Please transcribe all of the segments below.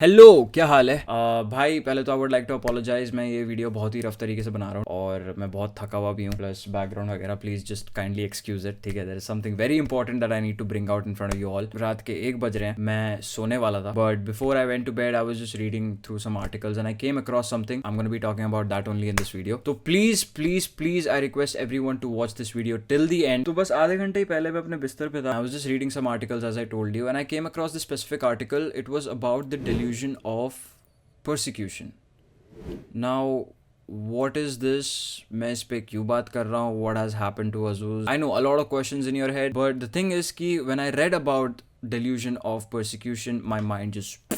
Hello, क्या हाल है भाई। पहले तो I would like to apologise. मैं ये वीडियो बहुत ही रफ तरीके से बना रहा हूँ और मैं बहुत थका हुआ भी हूँ, प्लस बैकग्राउंड वगैरह please just kindly excuse it. ठीक है, there is something very important that I need to bring out in front of you all. रात के 1 बज रहे हैं, मैं सोने वाला था, but before I went to bed I was just reading through some articles and I came across something. I am gonna be talking about that only in this video. तो please please please I request everyone to watch this video till the end. तो बस आधे घंटे ही पहले मैं अपने बिस्तर पे था, I was just reading some articles as I told you and I came across this specific article. It was about the delusion of persecution. Now, what is this? मैं इस पे क्यों बात कर रहा हूँ? What has happened to Azuz? I know a lot of questions in your head, but the thing is कि when I read about delusion of persecution, my mind just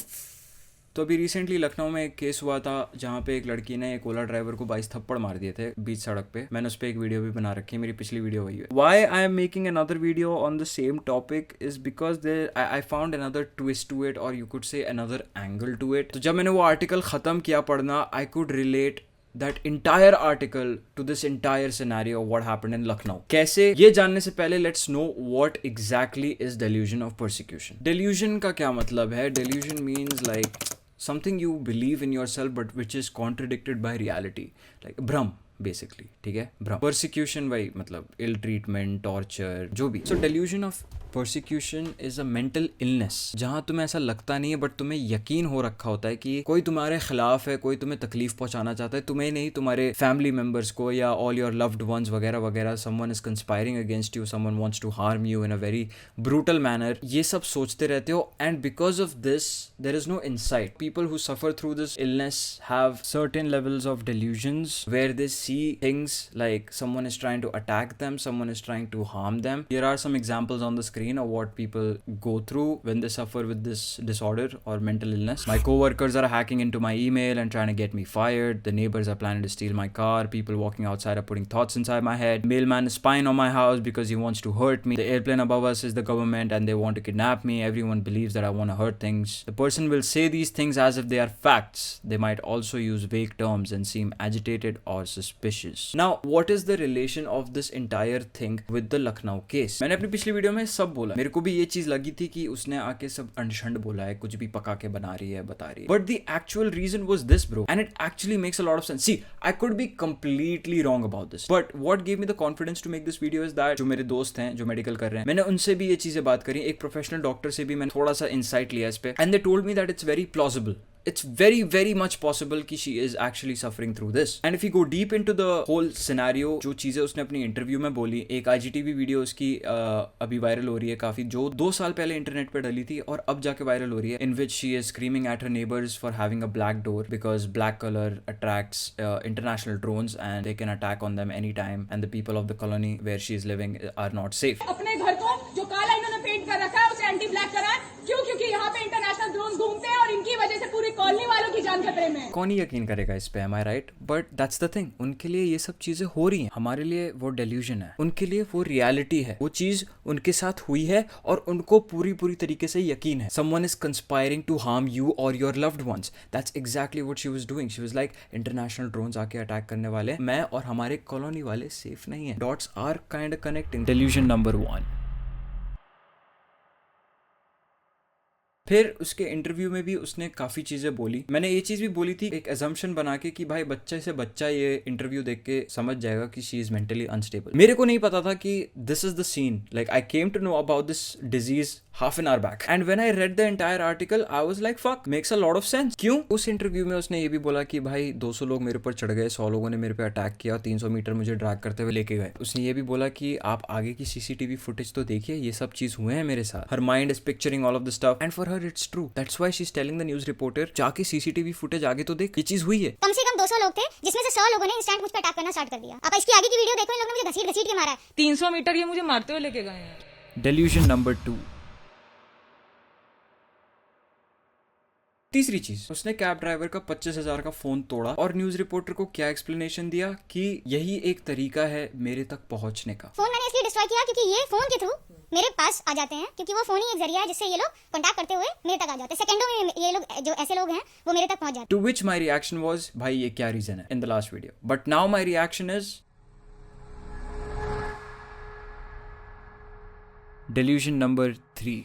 तो अभी रिसेंटली लखनऊ में एक केस हुआ था जहाँ पे एक लड़की ने एक ओला ड्राइवर को 22 थप्पड़ मार दिए थे बीच सड़क पे। मैंने उस पर एक वीडियो भी बना रखी है, मेरी पिछली वीडियो वही है। Why I am making another video on the same topic is because there I found another twist to it, और you could say another angle to it. तो जब मैंने वो आर्टिकल खत्म किया पढ़ना, I could relate that entire article to this entire scenario of what happened in Lucknow. कैसे, ये जानने से पहले let's know what exactly is delusion of persecution. Delusion का क्या मतलब है? Delusion means like something you believe in yourself but which is contradicted by reality, like भ्रम बेसिकली। ठीक है, भ्रम। परसिक्यूशन वही मतलब इल ट्रीटमेंट, टॉर्चर, जो भी। So delusion of persecution is a mental illness जहाँ तुम्हें ऐसा लगता नहीं है बट तुम्हें यकीन हो रखा होता है कि कोई तुम्हारे खिलाफ है, कोई तुम्हें तकलीफ पहुंचाना चाहता है, तुम्हें नहीं, तुम्हारे फैमिली मेंबर्स को या ऑल योर लव्ड वंस वगैरह वगैरह। Someone is conspiring against you, someone wants to harm you in a very brutal manner. ये सब सोचते रहते हो and because of this there is no insight. People who suffer through this illness have certain levels of delusions where they see things like someone is trying to attack them, someone is trying to harm them. Here are some examples on the screen of what people go through when they suffer with this disorder or mental illness. My coworkers are hacking into my email and trying to get me fired. The neighbors are planning to steal my car. People walking outside are putting thoughts inside my head. Mailman is spying on my house because he wants to hurt me. The airplane above us is the government and they want to kidnap me. Everyone believes that I want to hurt things. The person will say these things as if they are facts. They might also use vague terms and seem agitated or suspicious. Now, what is the relation of this entire thing with the Lucknow case? मैंने अपनी पिछली video में सब बोला, मेरे को भी ये चीज लगी थी कि उसने आके सब अंशंड बोला है, कुछ भी पका के बना रही है, बता रही है, but the actual reason was this, bro, and it actually makes a lot of sense. See, I could be completely wrong about this, but what gave me the confidence to make this video is that जो मेरे दोस्त हैं जो medical कर रहे हैं, मैंने उनसे भी ये चीजें बात करी, एक प्रोफेशनल डॉक्टर से भी मैंने थोड़ा सा इंसाइट लिया इस पे, and they told me that it's very plausible. It's very very much possible कि she is actually suffering through this. And if you go deep into the whole scenario, जो चीज़ें उसने अपनी इंटरव्यू में बोली, एक IGTV वीडियो उसकी अभी वायरल हो रही है काफ़ी, जो 2 साल पहले इंटरनेट पे डली थी और अब जाके वायरल हो रही है, in which she is screaming at her neighbors for having a black door because black color attracts international drones and they can attack on them anytime and the people of the colony where she is living are not safe. अपने घर को जो काला इन्होंने paint कर रखा है उसे एंटी ब्लैक करा। क्यों? क्योंकि यहाँ पे इंटरनेशनल ड्रोन घूमते हैं और इनकी वजह से पूरी कॉलोनी वालों की जान खतरे में है। कौन ही यकीन करेगा इस पे, am I right? But that's the thing, उनके लिए ये सब चीजें हो रही हैं, हमारे लिए वो delusion है, उनके लिए वो reality है, वो चीज उनके साथ हुई है और उनको पूरी पूरी तरीके से यकीन है। Someone is conspiring to harm you or your loved ones. That's exactly what she was doing. She was like, international drones आके अटैक करने वाले, मैं और हमारे कॉलोनी वाले सेफ नहीं है। Dots are kind of connecting. Delusion number 1. फिर उसके इंटरव्यू में भी उसने काफ़ी चीज़ें बोली। मैंने ये चीज़ भी बोली थी एक एजम्पशन बना के कि भाई बच्चे से बच्चा ये इंटरव्यू देख के समझ जाएगा कि शी इज़ मेंटली अनस्टेबल। मेरे को नहीं पता था कि this is the scene. Like I came to know about this disease half an hour back and when I read the entire article I was like fuck, makes a lot of sense. क्यों? उस interview में उसने ये भी बोला कि भाई 200 लोग मेरे ऊपर चढ़ गए, 100 लोगों ने मेरे पे अटैक किया, 300 मीटर मुझे ड्रैग करते हुए लेके गए। उसने ये भी बोला कि आप आगे की CCTV फुटेज तो देखिए, ये सब चीज हुए हैं मेरे साथ। Her mind is picturing all of the stuff and for her it's true. That's why she is telling the news reporter जाके CCTV फुटेज आगे तो देख, ये चीज हुई है। कम से कम 200 लोग थे जिसमें से 100 लोगों ने इंस्टेंट मुझ पे अटैक करना स्टार्ट कर दिया। आप इसकी आगे की वीडियो देखो, इन लोगों ने मुझे घसीट घसीट के मारा है। 300 मीटर ये मुझे मारते हुए लेके गए हैं। Delusion number 2। तीसरी चीज, उसने कैब ड्राइवर का 25,000 का फोन तोड़ा और न्यूज रिपोर्टर को क्या एक्सप्लेनेशन दिया कि यही एक तरीका है मेरे तक पहुंचने का। फोन मैंने इसलिए डिस्ट्रॉय किया क्योंकि ये फोन के थ्रू मेरे पास आ जाते हैं, क्योंकि वो फोन ही एक जरिया है जिससे ये लोग कांटेक्ट करते हुए मेरे तक आ जाते हैं। सेकंडों में ये लोग जो ऐसे लोग हैं वो मेरे तक पहुंच जाते हैं। To which my reaction was, भाई ये क्या रीजन है, in the last video. But now my reaction is delusion number 3.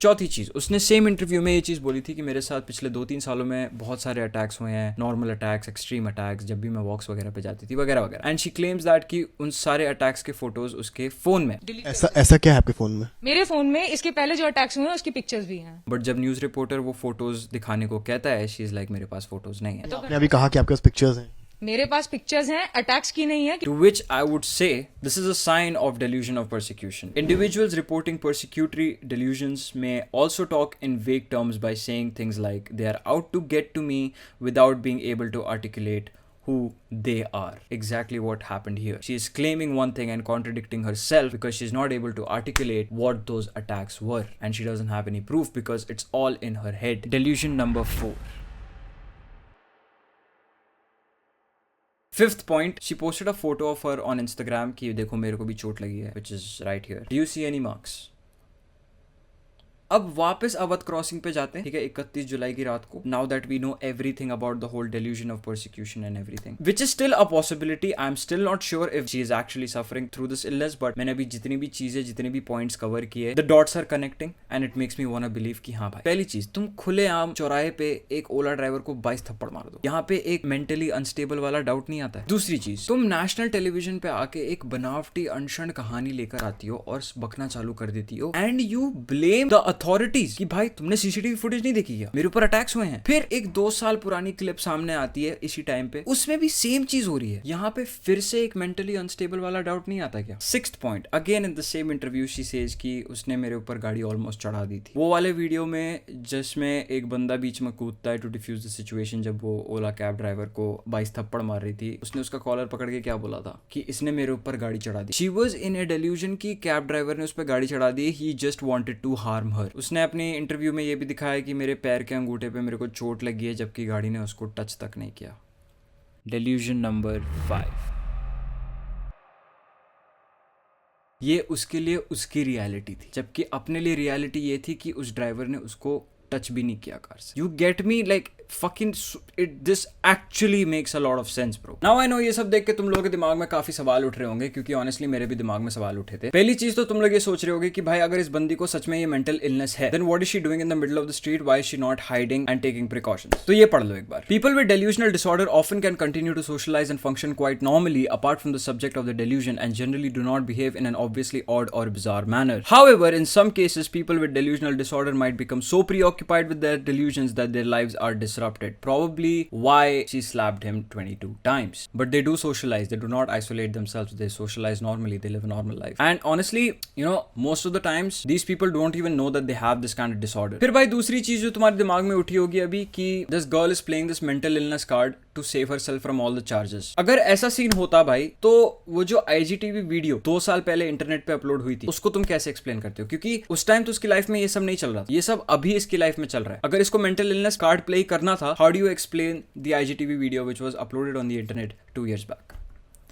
चौथी चीज, उसने सेम इंटरव्यू में ये चीज बोली थी कि मेरे साथ पिछले 2-3 सालों में बहुत सारे अटैक्स हुए हैं, नॉर्मल अटैक्स, एक्सट्रीम अटैक्स, जब भी मैं वॉक्स वगैरह पे जाती थी वगैरह वगैरह। एंड शी क्लेम्स दैट कि उन सारे अटैक्स के फोटोज उसके फोन में। ऐसा क्या है आपके फोन में? मेरे फोन में इसके पहले जो अटैक्स हुए हैं उसकी पिक्चर्स भी हैं। बट जब न्यूज रिपोर्टर वो फोटोज दिखाने को कहता है, शी इज लाइक मेरे पास फोटोज नहीं है। आपने अभी कहा कि आपके पास पिक्चर्स हैं। मेरे पास पिक्चर्स हैं, अटैक्स की नहीं है। To which I would say this is a sign of delusion of persecution. Individuals reporting persecutory delusions may also talk in vague terms by saying things like they are out to get to me without being able to articulate who they are. Exactly what happened here. She is claiming one thing and contradicting herself because she's not able to articulate what those attacks were, and she doesn't have any proof because it's all in her head. Delusion number 4. Fifth point, she posted a photo of her on Instagram कि देखो मेरे को भी चोट लगी है, which is right here. Do you see any marks? अब वापस अवध क्रॉसिंग पे जाते हैं, ठीक है, 31 जुलाई की रात को। Now that we know everything about the whole delusion of persecution and everything, which is still a possibility. I am still not sure if she is actually suffering through this illness, but मैंने अभी जितनी भी चीजें, जितने भी points cover किए, the dots are connecting and it makes me want to believe कि हाँ भाई, पहली चीज, तुम खुलेआम चौराहे पे एक ओला ड्राइवर को 22 थप्पड़ मार दो, यहाँ पे एक मेंटली अनस्टेबल वाला डाउट नहीं आता है। दूसरी चीज, तुम नेशनल टेलीविजन पे आके एक बनावटी अनशन कहानी लेकर आती हो और बकना चालू कर देती हो, and you blame the authorities कि भाई तुमने सीसीटीवी फुटेज नहीं देखी क्या, मेरे ऊपर अटैक्स हुए हैं। फिर एक 2 साल पुरानी क्लिप सामने आती है इसी टाइम पे, उसमें भी सेम चीज हो रही है। यहाँ पे फिर से एक मेंटली अनस्टेबल वाला डाउट नहीं आता क्या? Sixth point, again in the same interview she says कि उसने मेरे ऊपर गाड़ी ऑलमोस्ट चढ़ा दी थी। वो वाले वीडियो में जिसमें एक बंदा बीच में कूदता है टू डिफ्यूज द सिचुएशन, जब वो ओला कैब ड्राइवर को 22 थप्पड़ मार रही थी, उसने उसका कॉलर पकड़ के क्या बोला था कि इसने मेरे ऊपर गाड़ी चढ़ा दी। She was in a delusion की कैब ड्राइवर ने उस पर गाड़ी चढ़ा दी, he just wanted to harm her. उसने अपने इंटरव्यू में ये भी दिखाया कि मेरे पैर के अंगूठे पे मेरे को चोट लगी है, जबकि गाड़ी ने उसको टच तक नहीं किया। डेल्यूजन नंबर 5, ये उसके लिए उसकी रियलिटी थी, जबकि अपने लिए रियलिटी ये थी कि उस ड्राइवर ने उसको टच भी नहीं किया कार से। You get me, like fucking it this actually makes a lot of sense bro. Now I know ये सब देख के तुम लोगों के दिमाग में काफी सवाल उठ रहे होंगे, क्योंकि ऑनेस्टली मेरे भी दिमाग में सवाल उठे थे। पहली चीज तो तुम लोग ये सोच रहे होगे कि भाई अगर इस बंदी को सच में ये मेंटल इलनेस है, then what is she doing in the middle of the street? Why is she not hiding and taking precautions? तो ये पढ़ लो एक बार। People with delusional disorder often can continue to socialize and function quite normally apart from the subject of the delusion and generally do not behave in an obviously odd or bizarre manner. However, in some cases people with delusional disorder might become so preoccupied with their delusions that their lives are disrupted. Probably why she slapped him 22 times. But they do socialize, they do not isolate themselves, they socialize normally, they live a normal life. And honestly, you know, most of the times these people don't even know that they have this kind of disorder. फिर भाई दूसरी चीज जो तुम्हारे दिमाग में उठी होगी अभी कि this girl is playing this mental illness card to save herself from all the charges. अगर ऐसा सीन होता भाई, तो वो जो IGTV वीडियो 2 साल पहले इंटरनेट पे अपलोड हुई थी, उसको तुम कैसे एक्सप्लेन करते हो? क्योंकि उस टाइम तो उसकी लाइफ में ये सब नहीं चल रहा था, ये सब अभी इसकी लाइफ में चल रहा है। अगर इसको मेंटल इलनेस कार्ड प्ले करना था, how do you explain the IGTV video which was uploaded on the internet 2 years back?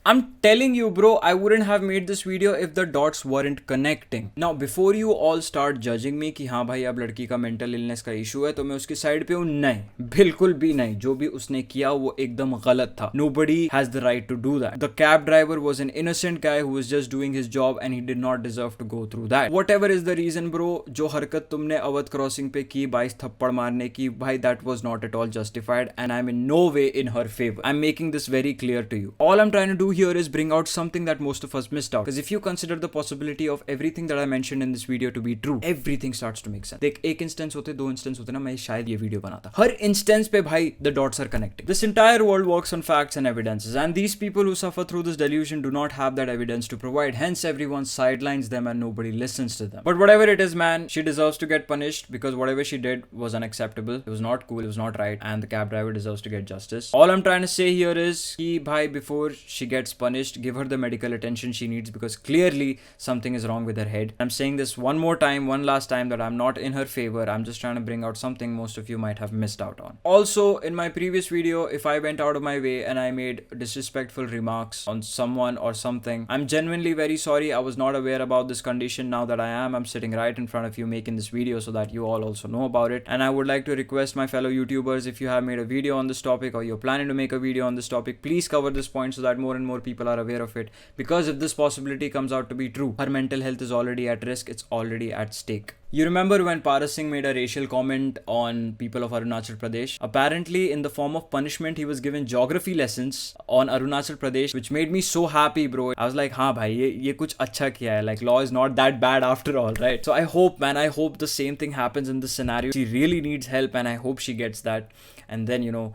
I'm telling you bro, I wouldn't have made this video if the dots weren't connecting. Now before you all start judging me कि हाँ भाई अब लड़की का mental illness का issue है तो मैं उसकी साइड पे हूँ, नहीं, बिल्कुल भी नहीं। जो भी उसने किया वो एकदम गलत था। Nobody has the right to do that. The cab driver was an innocent guy who was just doing his job and he did not deserve to go through that. Whatever is the reason bro, जो हरकत तुमने Awadh crossing पे की 22 थप्पड़ मारने की, भाई that was not at all justified and I'm in no way in her favor. I'm making this very clear to you. All I'm trying to do here is bring out something that most of us missed out, because if you consider the possibility of everything that I mentioned in this video to be true, everything starts to make sense. देख, एक instance होते, 2 instance होते ना, मैं शायद ये video बनाता। हर instance पे भाई the dots are connecting. This entire world works on facts and evidences, and these people who suffer through this delusion do not have that evidence to provide. Hence, everyone sidelines them and nobody listens to them. But whatever it is, man, she deserves to get punished because whatever she did was unacceptable. It was not cool. It was not right, and the cab driver deserves to get justice. All I'm trying to say here is कि भाई before she gets punished, give her the medical attention she needs, because clearly something is wrong with her head. I'm saying this one more time, one last time, that I'm not in her favor. I'm just trying to bring out something most of you might have missed out on. Also, in my previous video, if I went out of my way and I made disrespectful remarks on someone or something, I'm genuinely very sorry. I was not aware about this condition. Now that I am, I'm sitting right in front of you making this video so that you all also know about it. And I would like to request my fellow YouTubers, if you have made a video on this topic or you're planning to make a video on this topic, please cover this point so that more and more people are aware of it. Because if this possibility comes out to be true, her mental health is already at risk, it's already at stake. You remember when Paras Singh made a racial comment on people of Arunachal Pradesh? Apparently, in the form of punishment, he was given geography lessons on Arunachal Pradesh, which made me so happy, bro. I was like, हाँ भाई, ये कुछ अच्छा किया है. Like, law is not that bad after all, right? So I hope, man, I hope the same thing happens in this scenario. She really needs help, and I hope she gets that. And then, you know,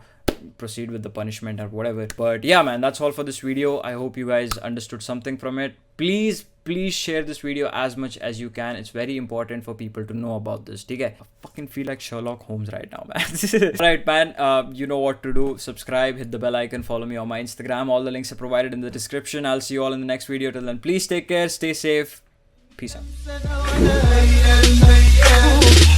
proceed with the punishment or whatever. But yeah, man, that's all for this video. I hope you guys understood something from it. Please share this video as much as you can. It's very important for people to know about this. Okay? I fucking feel like Sherlock Holmes right now, man. Right, man, you know what to do. Subscribe, hit the bell icon, follow me on my Instagram. All the links are provided in the description. I'll see you all in the next video. Till then, please take care, stay safe. Peace out.